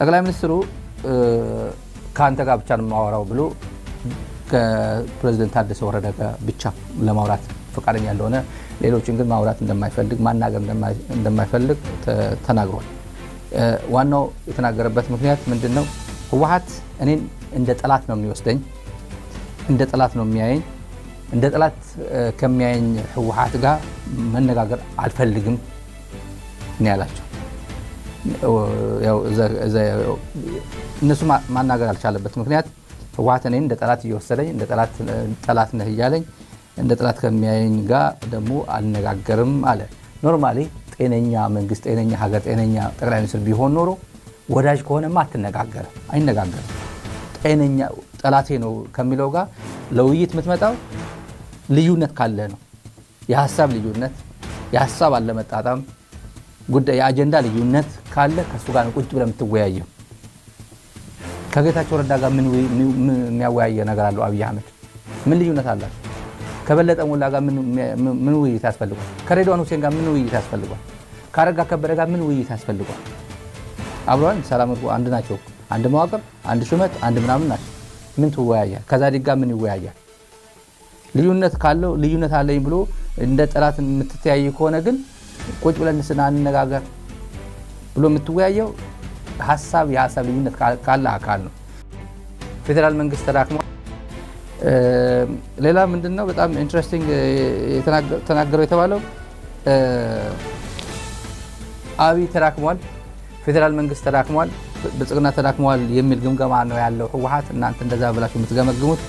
ጠቅላይ ሚኒስትሩ ከአንተ ጋር ብቻ ነው የማወራው ብሎ ከፕሬዝዳንት ታደሰ ወረደ ጋር ብቻ ለማውራት ፈቃደኛ እንደሆነ ሌሎችን ግን ማውራት እንደማይፈልግ ማናገር እንደማይፈልግ ተናግሯል። ዋናው የተናገረበት ምክንያት ምንድነው? ህወሓት እኔን እንደ ጠላት ነው የሚወስደኝ፣ እንደ ጠላት ነው የሚያየኝ። እንደ ጠላት ከሚያየኝ ህወሓት ጋር መነጋገር አልፈልግም ነው ያላቸው። ያው እነሱ ማናገር አልቻለበት ምክንያት ህወሓት እኔን እንደ ጠላት እየወሰደኝ እንደ ጠላት ነህ እያለኝ እንደ ጠላት ከሚያየኝ ጋር ደግሞ አልነጋገርም አለ። ኖርማሊ ጤነኛ መንግስት፣ ጤነኛ ሀገር፣ ጤነኛ ጠቅላይ ሚኒስትር ቢሆን ኖሮ ወዳጅ ከሆነማ አይነጋገርም። ጤነኛ ጠላቴ ነው ከሚለው ጋር ለውይይት የምትመጣው ልዩነት ካለ ነው። የሀሳብ ልዩነት፣ የሀሳብ አለመጣጣም ጉዳይ፣ የአጀንዳ ልዩነት ካለ ከሱ ጋር ቁጭ ብለህ የምትወያየው። ከጌታቸው ረዳ ጋር ምን የሚያወያየ ነገር አለው? አብይ አህመድ ምን ልዩነት አላቸው? ከበለጠ ሞላ ጋር ምን ውይይት ያስፈልጓል? ከሬድዋን ሁሴን ጋር ምን ውይይት ያስፈልጓል? ከአረጋ ከበደ ጋር ምን ውይይት ያስፈልጓል? አብረዋል። ሰላም አንድ ናቸው። አንድ መዋቅር፣ አንድ ሹመት፣ አንድ ምናምን ናቸው። ምን ትወያያል? ከዛዲግ ጋር ምን ይወያያል? ልዩነት ካለው ልዩነት አለኝ ብሎ እንደ ጠላት የምትተያይ ከሆነ ግን ቁጭ ብለን እንነጋገር ብሎ የምትወያየው የሀሳብ ልዩነት ካለ አካል ነው። ፌዴራል መንግስት ተዳክሟል። ሌላ ምንድነው በጣም ኢንትረስቲንግ ተናገረው የተባለው አብይ ተዳክሟል፣ ፌዴራል መንግስት ተዳክሟል፣ ብልጽግና ተዳክሟል የሚል ግምገማ ነው ያለው ህወሓት። እናንተ እንደዛ ብላችሁ የምትገመግሙት፣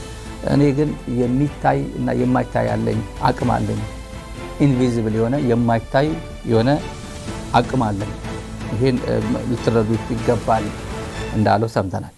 እኔ ግን የሚታይ እና የማይታይ ያለኝ አቅም አለኝ። ኢንቪዚብል የሆነ የማይታይ የሆነ አቅም አለኝ። ይሄን ልትረዱት ይገባል እንዳለው ሰምተናል።